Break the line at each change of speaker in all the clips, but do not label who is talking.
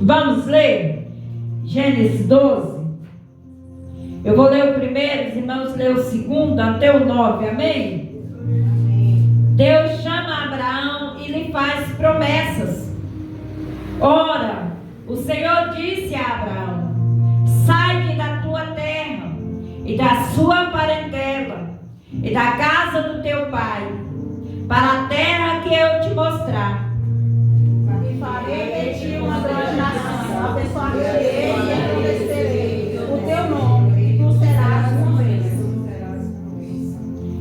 Vamos ler Gênesis 12. Eu vou ler o primeiro, os irmãos lê o segundo até o 9, amém? Deus chama Abraão e lhe faz promessas. Ora, o Senhor disse a Abraão: sai da tua terra e da sua parentela e da casa do teu pai, para a terra que eu te mostrar.
E farei de ti uma grande nação, abençoarei e engrandecerei o teu nome, e tu serás uma bênção.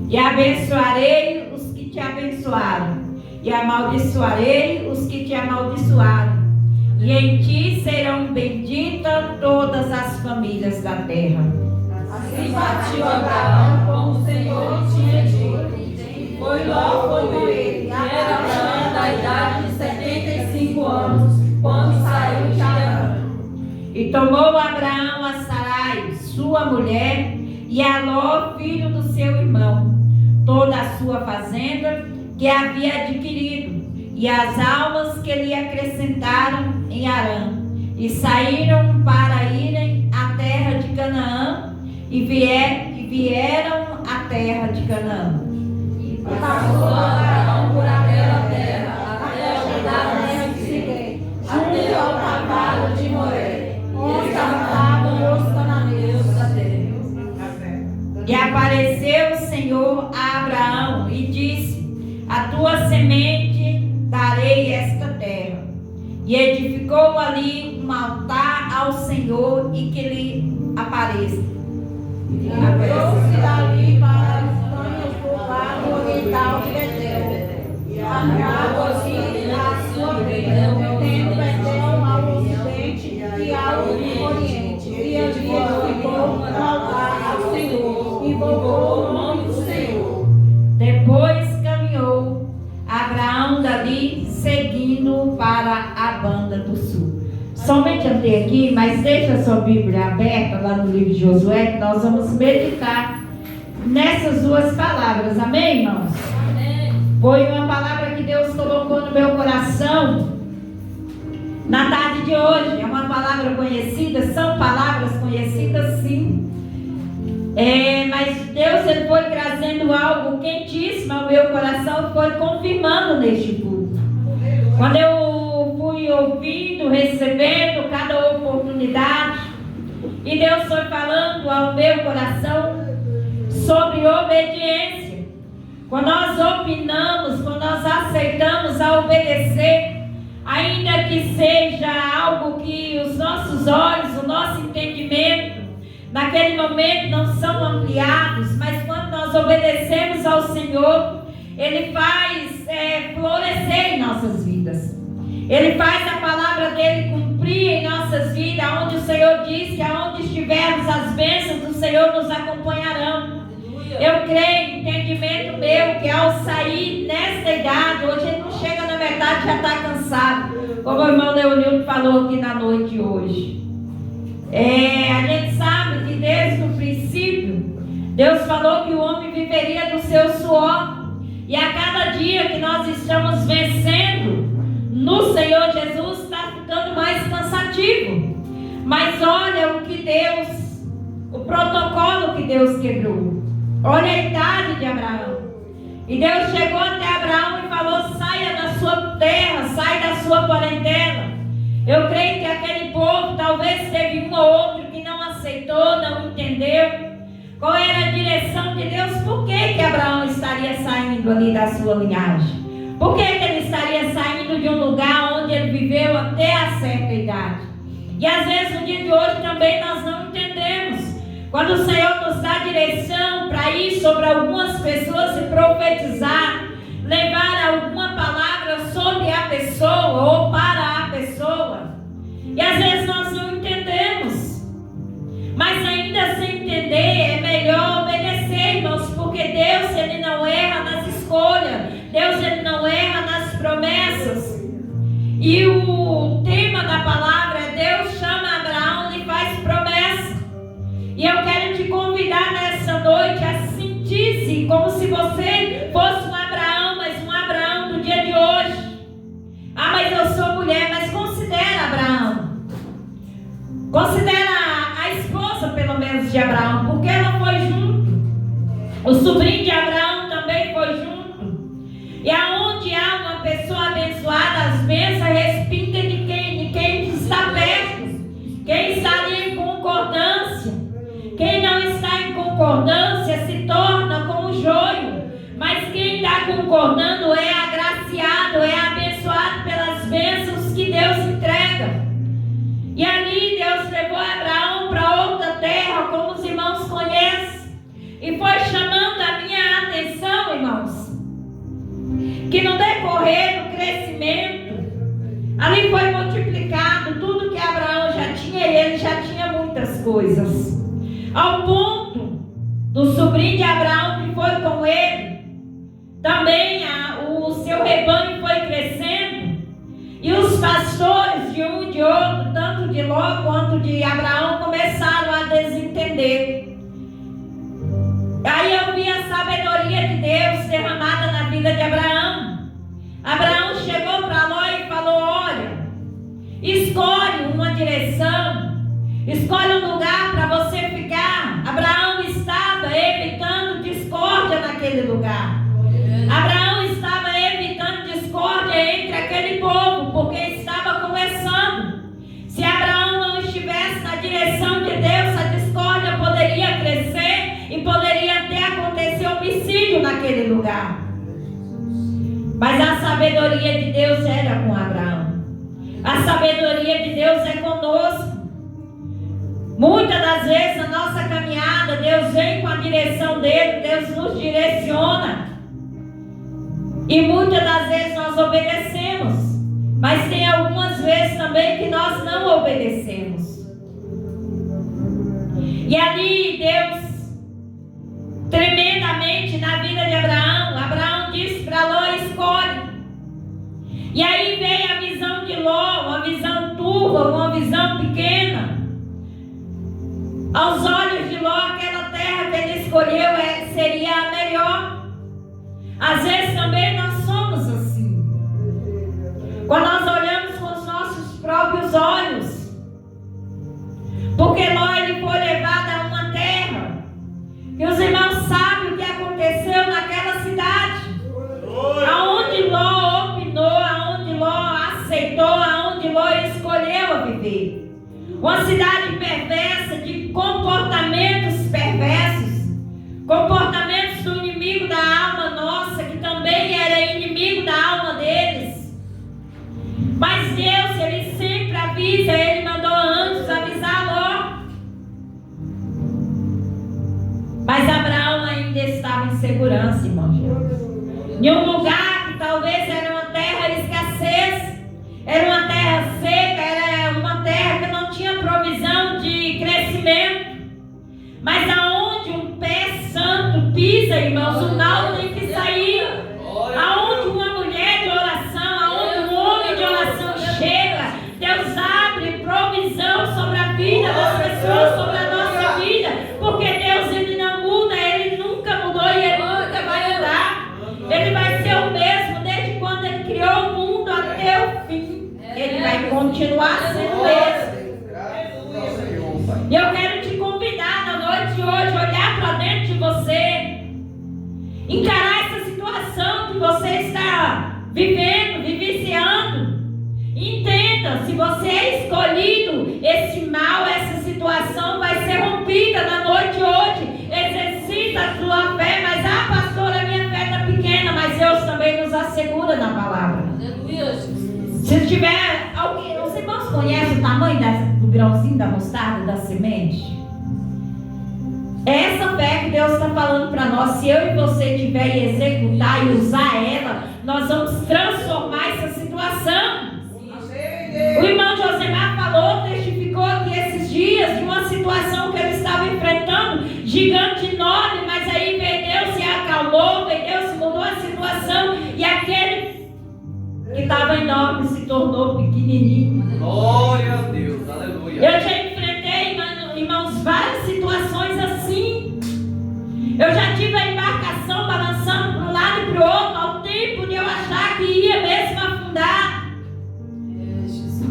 E abençoarei os que te abençoaram, e amaldiçoarei os que te amaldiçoaram. E em ti serão benditas todas as famílias da terra.
Assim partiu Abraão, como o Senhor tinha dito. E foi logo com ele. E era Abraão da idade de 75 anos, quando saiu de Arã.
E tomou Abraão a Sarai, sua mulher, e a Ló, filho do seu irmão, toda a sua fazenda que havia adquirido, e as almas que lhe acrescentaram em Arã, e saíram para irem à terra de Canaã, e vieram à terra de Canaã.
E passou Abraão por aquela terra, até chegar à terra de Siquém, até ao cavalo de Moré, onde habitavam os cananeus da terra.
E apareceu o Senhor a Abraão e disse: a tua semente darei esta terra. E edificou ali um altar ao Senhor e que lhe apareça.
E trouxe dali para as montanhas do lado oriental de Betel, e armava-se a sua tenda, tendo Betel ao ocidente e ao oriente. E ali edificou um altar ao Senhor, e invocou o nome do Senhor.
Depois caminhou Abraão dali, seguindo para a banda do sul. Somente até aqui, mas deixa a sua Bíblia aberta lá no livro de Josué, que nós vamos meditar nessas duas palavras, amém, irmãos?
Amém.
Foi uma palavra que Deus colocou no meu coração na tarde de hoje. É uma palavra conhecida, são palavras conhecidas, sim. Mas Deus, ele foi trazendo algo quentíssimo ao meu coração, foi confirmando neste culto. Quando eu fui ouvindo, recebendo cada oportunidade, e Deus foi falando ao meu coração sobre obediência. Quando nós opinamos, quando nós aceitamos a obedecer, ainda que seja algo que os nossos olhos, o nosso entendimento, naquele momento não são ampliados, mas quando nós obedecemos ao Senhor, Ele faz florescer em nossas vidas. Ele faz a palavra dele cumprir em nossas vidas, onde o Senhor diz que aonde estivermos, as bênçãos do Senhor nos acompanharão. Eu creio, entendimento meu, que ao sair nesta idade, hoje ele não chega na metade, já está cansado, como o irmão Leonildo falou aqui na noite de hoje. A gente sabe que desde o princípio, Deus falou que o homem viveria do seu suor. E a cada dia que nós estamos vencendo no Senhor Jesus, está ficando mais cansativo. Mas olha o que Deus, o protocolo que Deus quebrou. Olha a idade de Abraão. E Deus chegou até Abraão e falou: saia da sua terra, saia da sua parentela. Eu creio que aquele povo, talvez teve um ou outro que não aceitou, não entendeu qual era a direção de Deus. Por que Abraão estaria saindo ali da sua linhagem? Por que ele estaria saindo de um lugar onde ele viveu até a certa idade? E às vezes no dia de hoje também nós não entendemos. Quando o Senhor nos dá direção para ir sobre algumas pessoas e profetizar, levar alguma palavra sobre a pessoa ou para a pessoa, e às vezes nós não entendemos, mas ainda sem entender é melhor obedecer, irmãos, porque Deus, ele não erra nas escolhas, Deus, ele não erra nas promessas. E o tema da palavra é: Deus chama Abraão e faz promessa. E eu quero te convidar nessa noite a sentir-se como se você fosse um Abraão, mas um Abraão do dia de hoje. Ah, mas eu sou mulher, mas considera Abraão. Considera a esposa, pelo menos, de Abraão, porque ela foi junto. O sobrinho de Abraão também foi junto. E aonde há uma pessoa abençoada, as bênçãos respingam de quem está perto. Quem está ali em concordância. Quem não está em concordância se torna como o joio. Mas quem está concordando é agraciado, é abençoado pelas bênçãos que Deus entrega. E ali Deus levou Abraão para outra terra, como os irmãos conhecem. E foi chamando a minha atenção, irmãos, que no decorrer do crescimento, ali foi multiplicado tudo que Abraão já tinha, e ele já tinha muitas coisas. Ao ponto do sobrinho de Abraão que foi com ele, também o seu rebanho foi crescendo, e os pastores de um e de outro, tanto de Ló quanto de Abraão, começaram a desentender. Aí eu vi a sabedoria de Deus derramada na vida de Abraão. Abraão chegou para Ló e falou: olha, escolhe uma direção, escolhe um lugar para você ficar. Abraão estava evitando discórdia naquele lugar. Abraão estava evitando discórdia entre aquele povo, porque estava começando. Se Abraão não estivesse na direção de Deus, a discórdia poderia crescer e poderia até acontecer homicídio naquele lugar. Mas a sabedoria de Deus era com Abraão. A sabedoria de Deus é conosco. Muitas das vezes na nossa caminhada, Deus vem com a direção dele, Deus nos direciona. E muitas das vezes nós obedecemos. Mas tem algumas vezes também que nós não obedecemos. E ali Deus, tremendamente na vida de Abraão, Abraão disse para Ló: escolhe. E aí veio a visão de Ló, uma visão turva, uma visão pequena. Aos olhos de Ló, aquela terra que ele escolheu seria a melhor. Às vezes também nós somos assim. Quando nós olhamos com os nossos próprios olhos. Porque Ló, ele foi levado a uma terra que os irmãos sabem o que aconteceu naquela cidade. Aonde Ló opinou, aonde Ló aceitou, aonde Ló escolheu a viver. Uma cidade perversa, de comportamentos perversos, comportamentos do inimigo da alma nossa, que também era inimigo da alma deles. Mas Deus, ele sempre avisa, ele mandou anjos avisar Ló. Mas Abraão ainda estava em segurança, irmãos. Em um lugar que talvez era uma terra de escassez, era uma terra seca, era uma terra que não tinha provisão de crescimento. Mas aonde um pé santo pisa, irmãos, o mal tem que sair. Aonde uma mulher de oração, aonde um homem de oração chega, Deus abre provisão sobre a vida das pessoas, sobre a nossa vida. Porque Deus, ele não muda, ele nunca mudou e ele nunca vai mudar. Ele vai ser o mesmo desde quando ele criou o mundo até o fim. Ele vai continuar sendo o mesmo. E eu quero te convidar na noite de hoje, olhar para dentro de você, encarar essa situação que você está vivendo, vivenciando. Entenda, se você é escolhido, esse mal, essa situação vai ser rompida na noite de hoje. Exercita a sua fé, mas pastora, minha fé está pequena, mas Deus também nos assegura na palavra. Se tiver alguém, os irmãos conhecem o tamanho do grãozinho da mostarda, da semente? É essa fé que Deus está falando para nós. Se eu e você tiver e executar e usar ela, nós vamos transformar essa situação. O irmão Josemar falou, testificou aqui esses dias de uma situação que ele estava enfrentando, gigante enorme, mas aí veio Deus e acalmou, veio Deus e mudou a situação, e aquele que estava enorme se tornou pequenininho.
Glória a Deus, aleluia.
Eu já enfrentei, irmãos, várias situações assim. Eu já tive a embarcação balançando para um lado e para o outro, ao tempo de eu achar que ia mesmo afundar.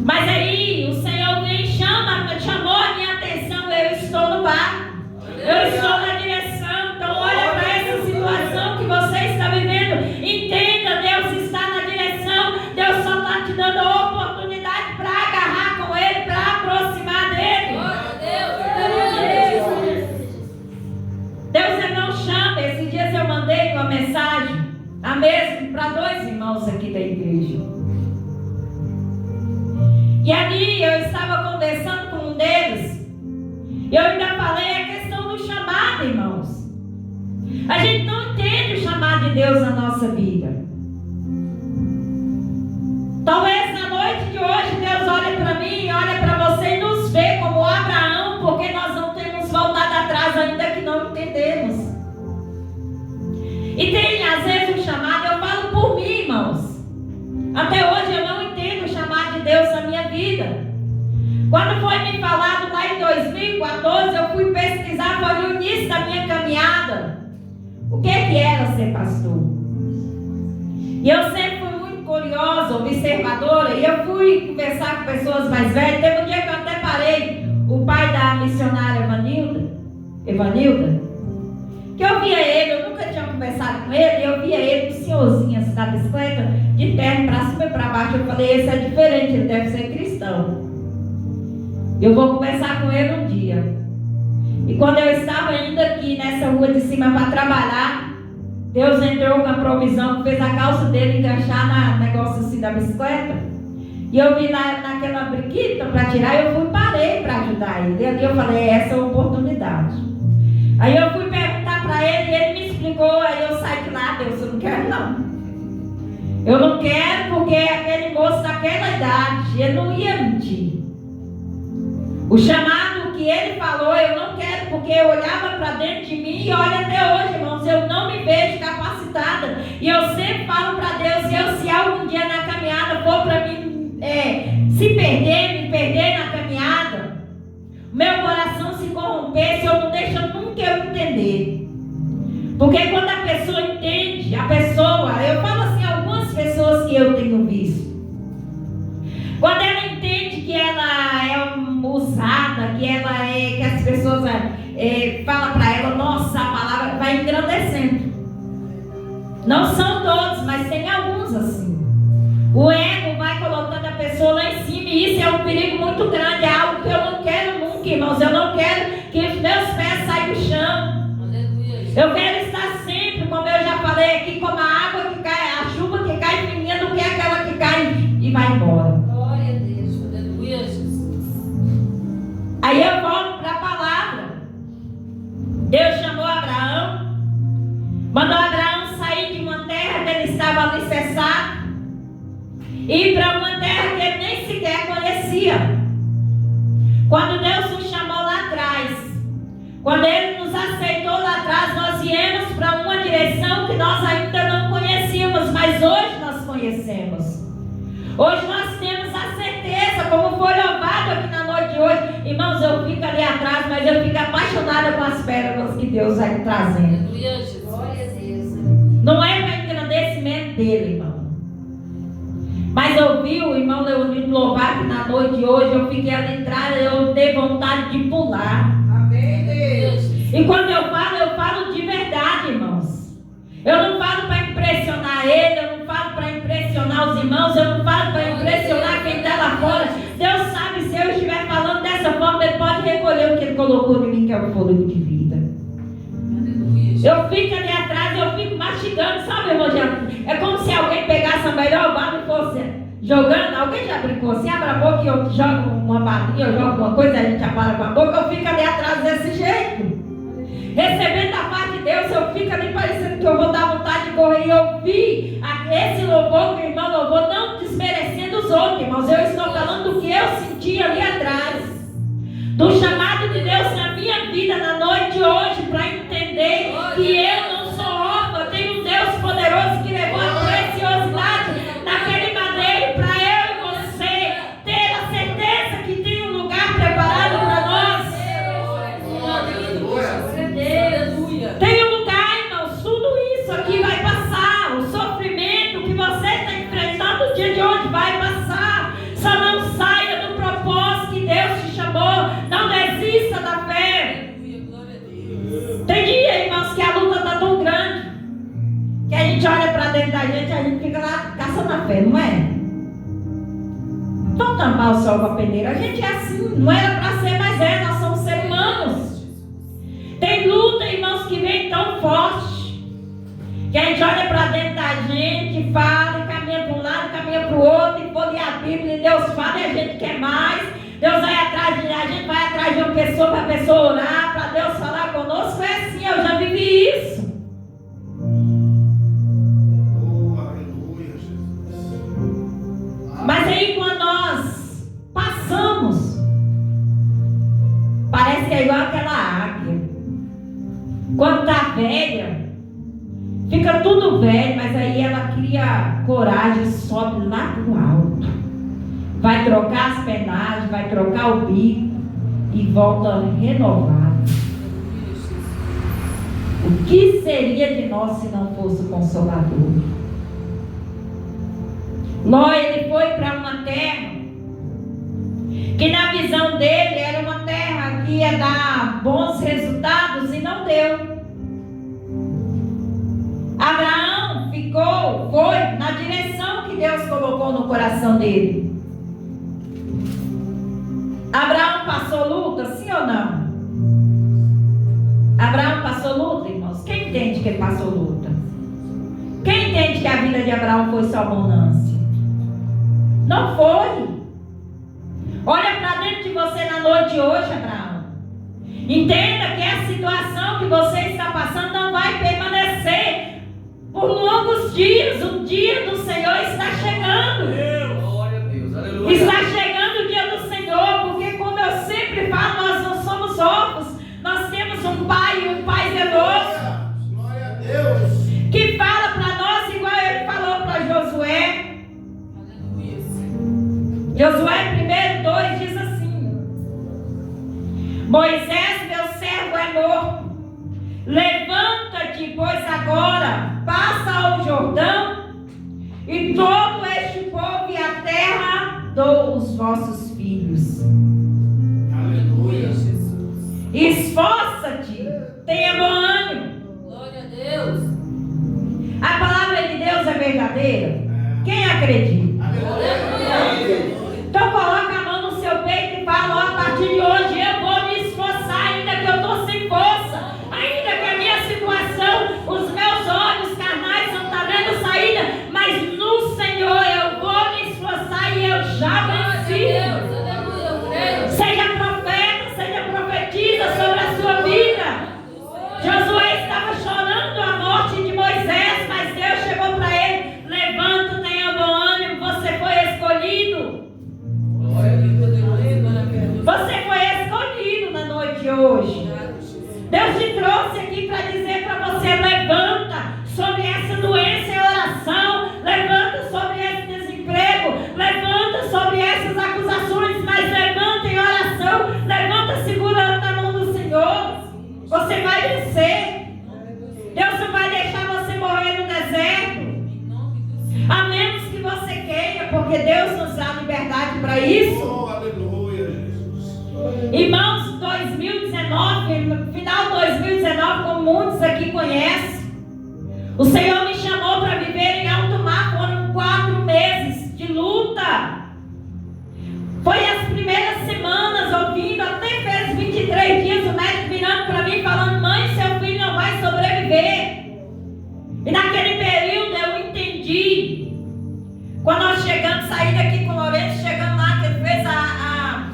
Mas irmãos aqui da igreja. E ali eu estava conversando com um deles. E eu ainda falei a questão do chamado, irmãos. A gente não entende o chamado de Deus na nossa vida. Talvez na noite de hoje Deus olhe para mim, olhe para você e nos vê como Abraão, porque nós não temos voltado atrás ainda que não entendemos. E tem às vezes um chamado, eu falo por mim, irmãos. Até hoje eu não entendo o chamado de Deus na minha vida. Quando foi me falado lá em 2014, eu fui pesquisar, foi no início da minha caminhada, o que era ser pastor. E eu sempre fui muito curiosa, observadora, e eu fui conversar com pessoas mais velhas. Teve um dia que eu até parei o pai da missionária Evanilda, que eu via ele, eu nunca tinha conversado com ele, e eu via ele, um senhorzinho assim, da bicicleta, de terno para cima e para baixo. Eu falei, esse é diferente, ele deve ser cristão. Eu vou conversar com ele um dia. E quando eu estava indo aqui nessa rua de cima para trabalhar, Deus entrou com a provisão, fez a calça dele enganchar no negócio assim da bicicleta. E eu vi naquela briquita para tirar, eu parei para ajudar ele. E ali eu falei, essa é a oportunidade. Aí eu fui perguntar para ele, e ele me explicou, aí eu saí de lá, Deus, eu não quero não. Eu não quero porque aquele moço daquela idade, ele não ia mentir. O chamado que ele falou, eu não quero, porque eu olhava para dentro de mim e olha até hoje, irmãos, eu não me vejo capacitada. E eu sempre falo para Deus, se algum dia na caminhada for para mim me perder na caminhada, meu coração se corromper, se eu não deixo nunca eu entender. Porque quando a pessoa entende, eu falo assim, algumas pessoas que eu tenho visto, quando ela entende que ela é usada, que as pessoas falam para ela, nossa, a palavra vai engrandecendo. Não são todos, mas tem alguns assim. O ego vai colocando a pessoa lá em cima, e isso é um perigo muito grande, é algo que eu não quero nunca, irmãos. Eu não quero que os meus pés saiam do chão. Eu quero estar sempre, como eu já falei aqui, como a água que cai, a chuva que cai fininha, do que aquela que cai e vai embora.
Glória a Deus, aleluia, Jesus.
Aí eu volto para a palavra. Deus chamou Abraão, mandou Abraão sair de uma terra que ele estava alicerçado e ir para uma terra que ele nem sequer conhecia. Quando Deus nos chamou lá atrás, quando Ele nos aceitou lá atrás, nós viemos para uma direção que nós ainda não conhecíamos, mas hoje nós conhecemos. Hoje nós temos a certeza, como foi louvado aqui na noite de hoje. Irmãos, eu fico ali atrás, mas eu fico apaixonada com as pérolas que Deus vai me trazendo.
Glória a Deus.
Não é para engrandecimento dele, irmão. Mas eu vi o irmão Leonino louvar aqui na noite de hoje, eu fiquei ali atrás, eu dei vontade de pular.
Amém, Deus.
E quando eu falo de verdade, irmãos. Eu não falo para impressionar ele, eu não falo para impressionar os irmãos, eu não falo para impressionar quem está lá fora. Deus sabe, se eu estiver falando dessa forma, Ele pode recolher o que Ele colocou em mim, que é o fôlego de vida. Eu fico ali atrás, eu fico mastigando, sabe, irmão? É como se alguém pegasse a melhor bala e fosse jogando. Alguém já brincou assim, abre a boca e eu jogo uma balinha, eu jogo alguma coisa, a gente apara com a boca, eu fico ali atrás desse jeito. Recebendo a parte de Deus, eu fico ali parecendo que eu vou dar vontade de correr. E eu vi esse louvor que o irmão louvou, não desmerecendo os outros, irmãos. Eu estou falando do que eu senti ali atrás, do chamado de Deus na minha vida na noite de hoje, para entender que eu não sou órfã, tenho um Deus poderoso que levou a preciosidade naquele madeiro para eu e você ter a certeza que tem um lugar preparado para nós. Tem um lugar, irmãos, tudo isso aqui vai passar. O sofrimento que você está enfrentando no dia de hoje vai passar. Só não saia do propósito que Deus te chamou. Não desista da fé. Tem dia, irmãos, que a luta está tão grande que a gente olha para dentro da gente e a gente fica lá caçando a fé, não é? Vamos tampar o sol com a peneira. A gente é assim, não era para ser, mas é. Nós somos seres humanos. Tem luta, irmãos, que vem tão forte que a gente olha para dentro da gente, fala e caminha para um lado, caminha para o outro, e for ler a Bíblia, e Deus fala e a gente quer mais. Deus vai atrás de a gente vai atrás de uma pessoa para a pessoa orar, para Deus falar conosco. É assim, eu já vivi isso.
Aleluia, Jesus.
Mas aí quando nós passamos, parece que é igual aquela águia. Quando está velha, fica tudo velho, mas aí ela cria coragem, sobe lá pro alto. Vai trocar as penagens, vai trocar o bico e volta renovada. O que seria de nós se não fosse o Consolador? Ló, ele foi para uma terra que na visão dele era uma terra que ia dar bons resultados e não deu. Abraão foi na direção que Deus colocou no coração dele. Abraão passou luta, sim ou não? Abraão passou luta, irmãos? Quem entende que ele passou luta? Quem entende que a vida de Abraão foi só bonança? Não foi. Olha para dentro de você na noite de hoje, Abraão. Entenda que a situação que você está passando não vai permanecer por longos dias. O dia do Senhor está chegando.
Glória a Deus, aleluia.
Está chegando o dia do Senhor, porque como eu sempre falo, nós não somos órfãos. Nós temos um pai zeloso,
Glória a Deus.
que fala para nós igual ele falou para Josué. Josué 1:2 diz assim: Moisés, meu servo, é morto. Levanta-te, pois agora passa ao Jordão, e todo este povo e a terra dou os vossos filhos.
Aleluia.
Esforça-te, tenha bom ânimo.
Glória a Deus.
A palavra de Deus é verdadeira. Quem acredita?
Aleluia.
Então coloca a mão no seu peito e fala: ó, a partir de hoje eu vou me esforçar, ainda que eu estou sem força, ainda que a minha situação, os meus olhos carnais não estão vendo saída, mas no Senhor eu vou me esforçar e eu já venci. Seja profeta, seja profetisa sobre a sua vida. Josué estava chorando a morte de Moisés, mas Deus chegou para ele: levanta, tenha bom ânimo, você foi escolhido. Você foi escolhido na noite de hoje. Deus te trouxe aqui para dizer para você: levanta sobre essa doença em oração, levanta sobre esse desemprego, levanta sobre essas acusações, mas levanta em oração, levanta segurando a mão do Senhor. Você vai vencer. Deus não vai deixar você morrer no deserto, a menos que você queira, porque Deus nos dá liberdade para isso.
Oh, aleluia, Jesus.
Irmãos, 2019, final de 2019, como muitos aqui conhecem, o Senhor me chamou para viver em alto mar. Foram 4 meses de luta. Foi as primeiras semanas ouvindo, até fez 23 dias, o médico virando para mim falando: mãe, seu filho não vai sobreviver. E naquele período eu entendi. Quando nós chegamos, saí daqui com o Lourenço, chegando lá, que ele fez a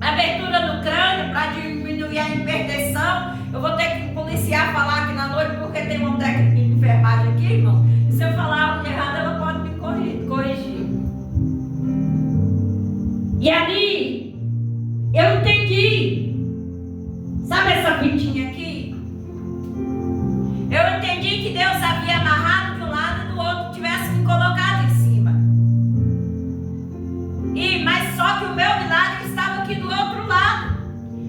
abertura do crânio para diminuir a hipertensão. Eu vou ter que policiar falar aqui na noite, porque tem uma técnica de enfermagem aqui, irmão. E se eu falar algo errado, ela pode me corrigir. E ali, eu entendi. Sabe essa fitinha aqui? Eu entendi que Deus havia amarrado de um lado e do outro tivesse me colocado em cima. Mas só que o meu milagre estava aqui do outro lado.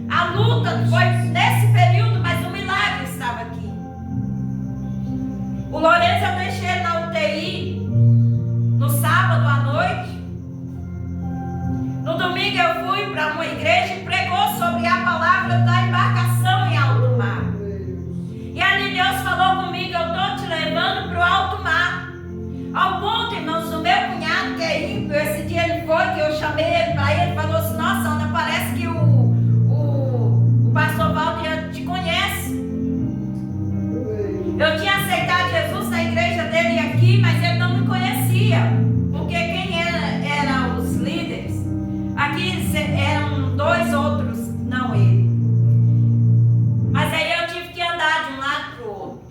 A luta foi nesse período, mas o milagre estava aqui. O Lourenço, eu deixei ele na UTI no sábado à noite. No domingo eu fui para uma igreja e pregou sobre a palavra da embarcação em alto mar. E ali Deus falou comigo: eu estou te levando para o alto mar. Ao ponto, irmãos, o meu cunhado, que é ímpio, esse dia ele foi, que eu chamei ele para ele, falou assim: nossa, Ana, parece que o pastor Valdir te conhece. Eu tinha aceitado Jesus na igreja dele aqui, mas ele não me conhecia. eram 2 outros, não ele. Mas aí eu tive que andar de um lado para o outro.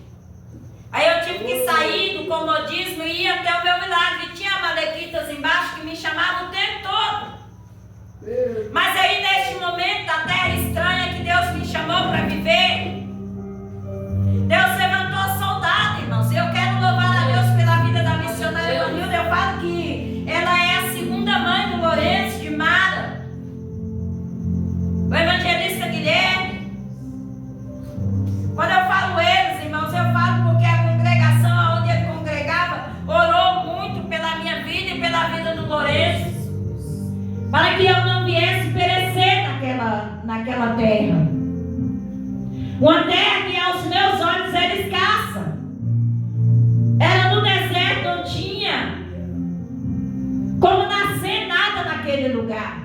Aí eu tive que sair do comodismo e ir até o meu milagre. E tinha amalequitas embaixo que me chamavam o tempo todo. Mas aí neste momento da terra estranha que Deus me chamou para viver, Deus levantou soldado, irmãos. Eu quero louvar a Deus pela vida da missionária Vanilda. Eu falo que ela é a segunda mãe do Lourenço, de Mara, o evangelista Guilherme. Quando eu falo eles, irmãos, eu falo porque a congregação onde ele congregava orou muito pela minha vida e pela vida do Lourenço, para que eu não viesse perecer naquela terra. Uma terra que aos meus olhos era escassa. Era no deserto, não tinha como nascer nada naquele lugar.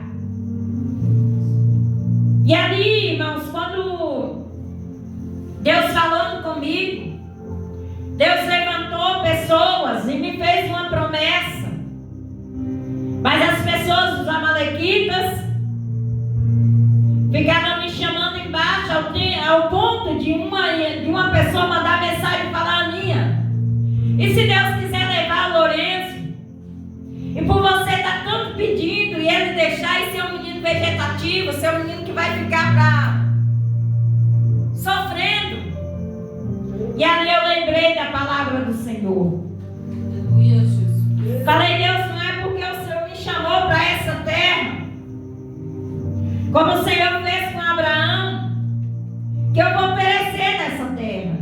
E ali, irmãos, quando Deus falando comigo, Deus levantou pessoas e me fez uma promessa. Mas as pessoas dos amalequitas ficaram me chamando embaixo ao ponto de uma pessoa mandar mensagem e falar: Aninha, e se Deus quiser levar o Lourenço, e por você estar tanto pedindo, e ele deixar e ser um menino vegetativo, ser um menino que vai ficar sofrendo. E ali eu lembrei da palavra do Senhor. Falei: Deus, não é porque o Senhor me chamou para essa terra, como o Senhor fez com Abraão, que eu vou perecer nessa terra.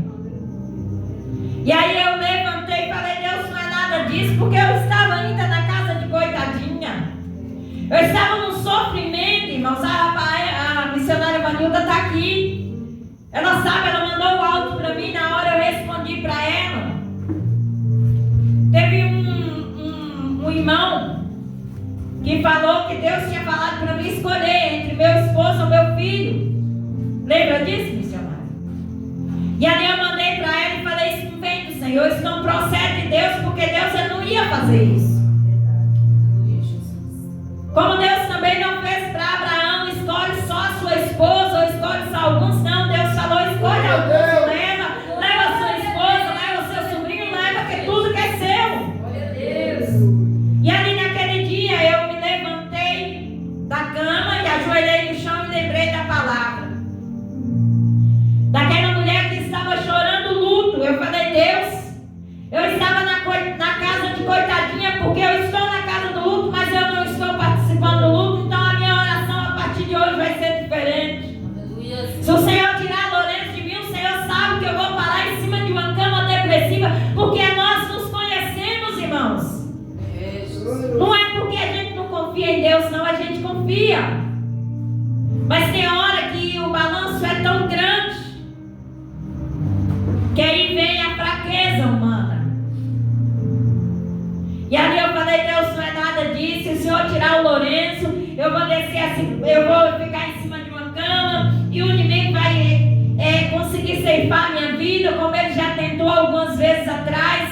E aí eu levantei e falei: Deus, não é nada disso, porque eu estava ainda na casa de coitadinha. Eu estava no sofrimento, irmãos. A missionária Vanilda está aqui. Ela sabe, ela mandou o áudio para mim, na hora eu respondi para ela. Teve um irmão que falou que Deus tinha falado para mim escolher entre meu esposo ou meu filho. Lembra disso, missionário? E ali eu mandei para ela e falei: isso não vem do Senhor, isso não procede de Deus, porque Deus não ia fazer isso. Como Deus também não fez para Abraão: escolhe só a sua esposa ou escolhe só alguns. Não, Deus falou: escolhe alguns, leva sua esposa, leva o seu sobrinho, leva, que tudo que é seu. E ali naquele dia eu me levantei da cama e ajoelhei no chão e lembrei da palavra daquela mulher que estava chorando luto. Eu falei: Deus, eu estava na casa de coitadinha, porque eu estou na casa do luto, mas eu não estou participando do luto. Então a minha oração a partir de hoje vai ser diferente. Se o Senhor tirar Lourenço de mim, o Senhor sabe que eu vou parar em cima de uma cama depressiva, porque nós nos conhecemos, irmãos. Não é porque a gente não confia em Deus, não, a gente confia. Mas tem hora que o balanço é tão grande que aí vem a fraqueza humana. E ali eu falei: Deus, não é nada disso. Se o Senhor tirar o Lourenço, eu vou descer assim, eu vou ficar em cima de uma cama e o inimigo vai conseguir ceifar a minha vida, como ele já tentou algumas vezes atrás.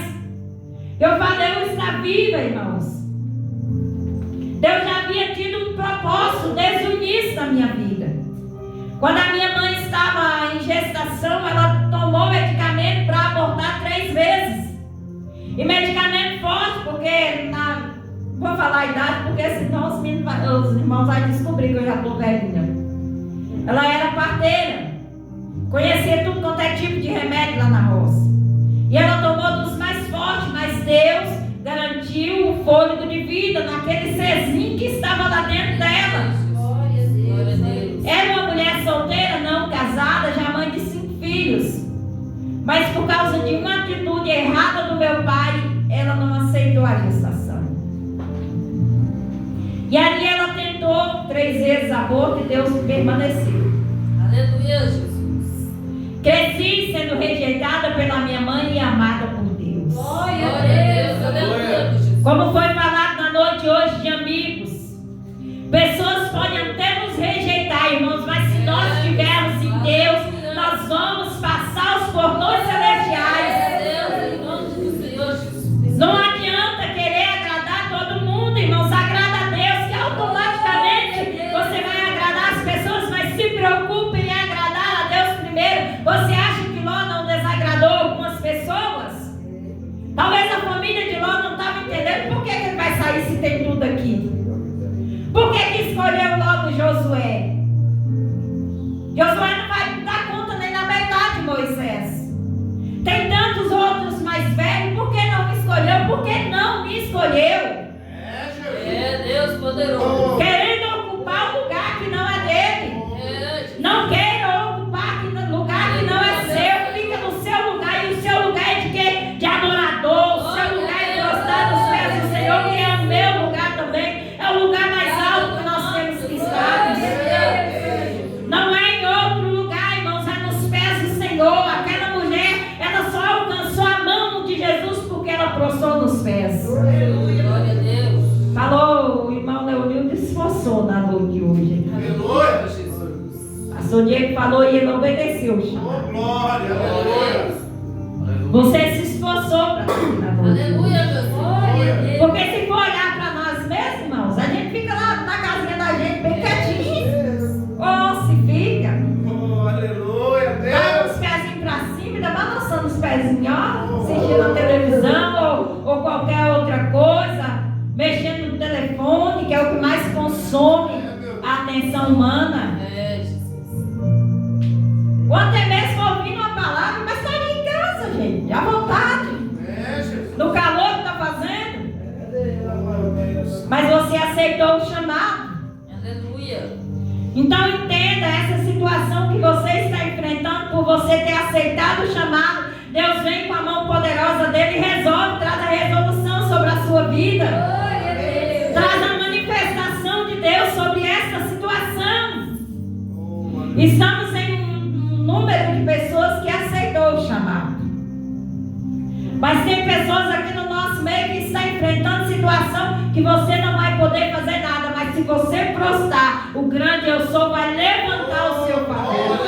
Eu falei: eu estou viva, irmãos. Deus já havia tido um propósito desde o início da minha vida. Quando a minha mãe estava em gestação, ela tomou medicamento para abortar 3 vezes. E medicamento forte, porque vou falar a idade, porque senão os irmãos vão descobrir que eu já estou velhinha. Ela era parteira, conhecia tudo quanto é tipo de remédio lá na roça. E ela tomou dos mais fortes, mas Deus garantiu o fôlego de vida naquele serzinho que estava lá dentro dela. Era uma mulher solteira, não casada, já mãe de 5 filhos. Mas por causa de uma atitude errada do meu pai, ela não aceitou a gestação. E ali ela tentou 3 vezes aborto e Deus permaneceu.
Aleluia, Jesus.
Cresci sendo rejeitada pela minha mãe e amada por Deus.
Glória a Deus. Aleluia, Jesus.
Como foi falado na noite hoje de amigos, pessoas podem até nos rejeitar, irmãos, mas se nós estivermos em Deus, nós vamos passar os portões celestiais. Não adianta querer agradar todo mundo, irmãos. Agrada a Deus, que automaticamente Josué. Josué não vai dar conta nem na metade de Moisés. Tem tantos outros mais velhos, por que não me escolheu? Por que não me escolheu?
É Deus poderoso.
Querendo ocupar o lugar que não é dele. Não queira ocupar lugar que não é seu. Fica no seu lugar. E o seu lugar é de quê? De adorador. O seu lugar é de prostrar nos pés do Senhor, que é o meu lugar também. É o lugar mais alto que nós temos que estar. Não é em outro lugar, irmãos. É nos pés do Senhor. Aquela mulher, ela só alcançou a mão de Jesus porque ela prostrou nos pés.
Glória a Deus.
Falou, o irmão Leonildo se esforçou na noite hoje.
Aleluia, Jesus.
Pastor Diego falou e ele obedeceu.
Oh, glória, aleluia.
Você se esforçou para estar na noite.
Aleluia, meu Deus.
Porque se for olhar para nós mesmos, irmãos, a gente fica lá na casinha da gente bem quietinho. Ou se fica,
Oh, aleluia,
dá
Deus.
os pezinhos para cima, ainda balançando os pezinhos, ó, assistindo a televisão ou qualquer outra coisa, mexendo no telefone, que é o que mais consome a atenção humana.
É, Jesus.
Ou até mesmo ouvindo uma palavra, mas está ali em casa, gente, à vontade,
É, Jesus.
no calor que está fazendo. Mas você aceitou o chamado.
Aleluia.
Então entenda essa situação que você está enfrentando por você ter aceitado o chamado. Deus vem com a mão poderosa dele e resolve, traz a resolução sobre a sua vida.
Glória a Deus.
Traz a manifestação de Deus sobre essa situação. Estamos em um número de pessoas que aceitou o chamado. Mas tem pessoas aqui no nosso meio que estão enfrentando situação que você não vai poder fazer nada. Mas se você prostrar, o grande eu sou vai levantar o seu favor.